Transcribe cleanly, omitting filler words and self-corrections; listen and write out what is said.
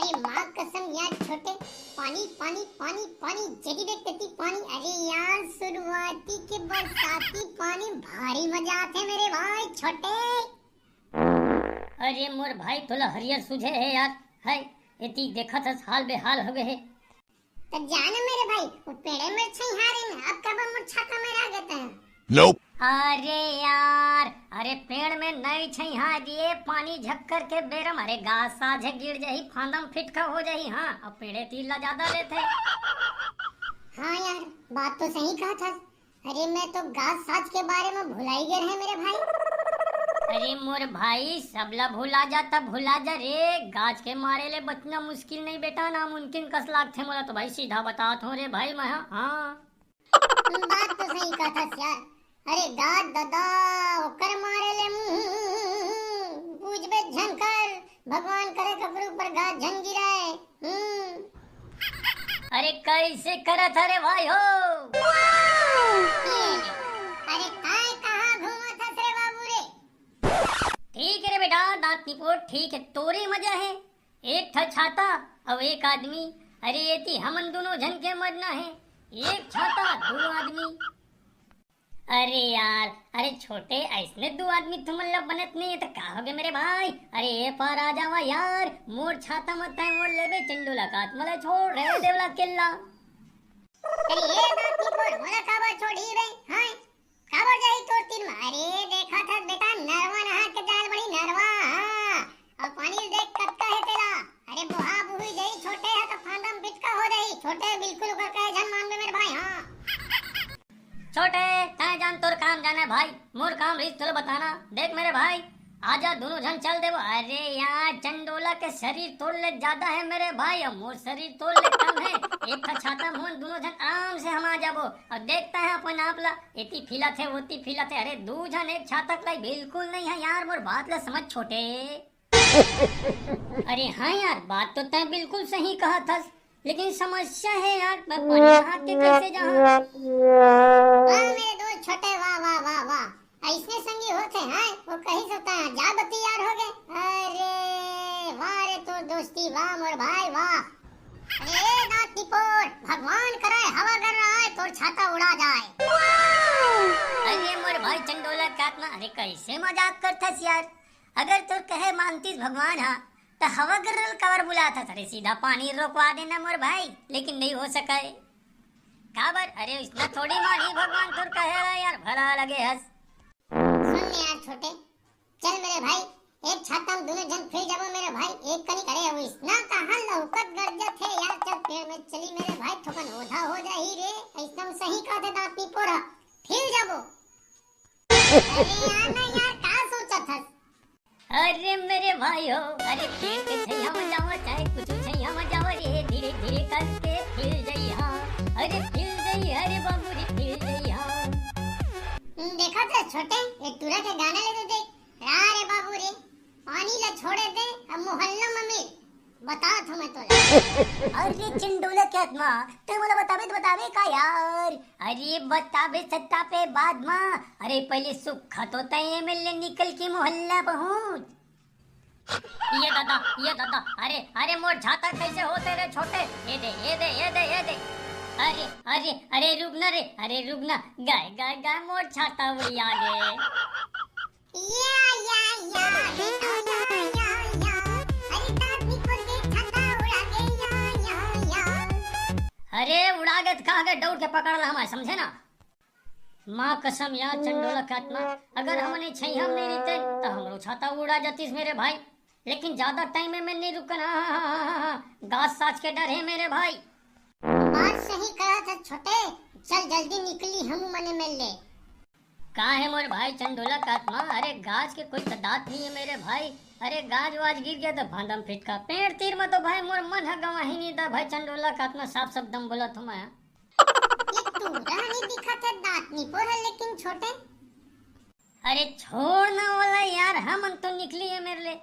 अरे माँ कसम यार छोटे, पानी पानी पानी पानी जगी देखती पानी। अरे यार शुरुआती के बरसाती पानी भारी मजा आते मेरे भाई छोटे। अरे मोर भाई तोला हरियर सुझे है यार, है इती देखा था हाल बेहाल हो गए है। तो जाना मेरे भाई वो पेड़े में छइहारे में अब कब मुझ छाता में रह गए हैं। Nope. अरे यार, अरे पेड़ में नहीं छइहा दिए पानी झक्कर के बेरम, अरे गाछ साझे गिर जाही फांदम फिटका हो जाही। हाँ अब पेड़े तीला ज्यादा लेते। हाँ यार बात तो सही कहा था। अरे मैं तो गाछ साज के बारे में भुला ही गया है मेरे भाई। अरे मोर भाई सबला भुला जाता भुला जा रे, गाछ के मारे ले बचना मुश्किल नहीं बेटा, नामुमकिन कस लाग थे मोला तो भाई सीधा बतात हो रे भाई मैं। हाँ बात तो सही कहा था यार। अरे दाद दादा ओकर मारे ले पूछ बे झंकर, भगवान करे कपड़े ऊपर घास झन गिराए। अरे कैसे करत अरे भाई हो। अरे काय कहाँ घूमा था रे बाबू रे। ठीक है रे बेटा दांत निपोट, ठीक है तोरे मजा है। एक था छाता अब एक आदमी, अरे ये थी हमन दोनों जन के मरना है, एक छाता दो आदमी। अरे यार, अरे छोटे ऐसने दो आदमी तुम मतलब बनत नहीं है तो का हो गए मेरे भाई। अरे ये पार आ जावा यार, मोर छाता मत है मोर लेबे चंडूला काट मला छोड़ रे देवला किल्ला। अरे ये बात नहीं बोल मोला काबर छोड़ी बे। हां काबर जाई तोर तीन में। अरे देखा था बेटा नरवा नहा के जाल बड़ी नरवा। हां अब पानी देख कटका है तेरा। अरे बुहा बुही जाई छोटे है तो फांदम बिटका हो जाई छोटे, बिल्कुल कर के जन मान में मेरे भाई। हां छोटे ताए जान तोर काम जाना भाई, मोर काम रही तुझे बताना। देख मेरे भाई आजा दोनों जन चल देवो। अरे यार चंडोला के शरीर तोड़ ले ज्यादा है मेरे भाई और मोर शरीर तोड़ ले कम है। एक था छाता मोहन दोनों जन आराम से हम आ जाबो और देखता है अपन आपला इती फिला थे वोती फिला थे। अरे दो जन एक छाता लाई बिल्कुल नहीं है यार, मोर बात ले समझ छोटे। अरे हाँ यार बात तो तय बिल्कुल सही कहा था, लेकिन समस्या है यार मैं पानी हाथ के कैसे जाऊं। वाह मेरे दोस्त छोटे, वाह वाह वाह वाह ऐसने संगी होते हैं वो कहीं सकता है जा बत्ती यार हो गए। अरे वाह रे तो दोस्ती वाह मोर भाई वाह। अरे दांत निपोट भगवान करे हवा कर रहा है तोर छाता उड़ा जाए। अरे मोर भाई चंडोला काटना, अरे कैसे मजाक करता यार। अगर तो कहे मानतीस भगवान हाँ तो हवा गर्रल कवर बुला था, अरे सीधा पानी रोकवा देना मोर भाई, लेकिन नहीं हो सका है काबर। अरे इसमें थोड़ी मानी भगवान तुर कहे यार भला लगे हंस। सुन यार छोटे चल मेरे भाई एक छाता में दोनों जन फिर जाबो मेरे भाई। एक कनी करे वो इतना कहां लौकत गरजत है यार। चल पेड़ में चली मेरे भाई थोपन ओधा हो जाही रे। एकदम सही कहते दांत निपोरा फिर जाबो। अरे यार ना यार का सोचा था। अरे मेरे भाई हो, अरे पेड़ पे छैया में जाओ चाहे कुछ छैया में जाओ रे, धीरे धीरे करके फिर जइहा। अरे फिर जई अरे बाबू रे फिर जइहा। देखा था छोटे एक टूरा के गाना ले दे देख रे बाबू रे पानी ला छोड़े दे अब मोहल्ला में बता था मैं तो। अरे चंडोला क्या आत्मा ते मला बतावे का यार। अरे बतावे सत्ता पे बाद मां, अरे पहले सुखा तो तय मिलने निकल के मोहल्ला पहुंच। ये दादा अरे अरे मोर छाता कैसे होते रे छोटे, ये दे ये दे ये दे ये दे। अरे अरे अरे रुकना रे, अरे रुकना गाय गाय गाय मोर छाता उड़ी आगे। या अरे दांत निकल के छाता उड़ा गए या। अरे उड़ा गए कहा गए दौड़ के पकड़ ला हमारे समझे ना। माँ कसम यार चंडोला काटना, अगर हमने छही हम नहीं रहते तो हमरो छाता उड़ा जातीस मेरे भाई, लेकिन ज्यादा टाइम में नहीं रुकना। गाछ साज के डर है मेरे भाई। बात सही कहा था छोटे, चल जल्दी निकली हम मने मिल ले। कहा है मोरे भाई चंडोला काटना, अरे गाछ के कोई तादाद नहीं है मेरे भाई। अरे गाज वाज गिर गया तो भांडम फिट का पेड़ तीर में तो भाई मोर मन है गवा ही नहीं था भाई। चंडोला काटना साफ सब दम बोला तुम। ये तूरा नहीं दिखा था दांत निपोर है लेकिन छोटे। अरे छोड़ना वाला यार हम तो निकली है मेरे लिए।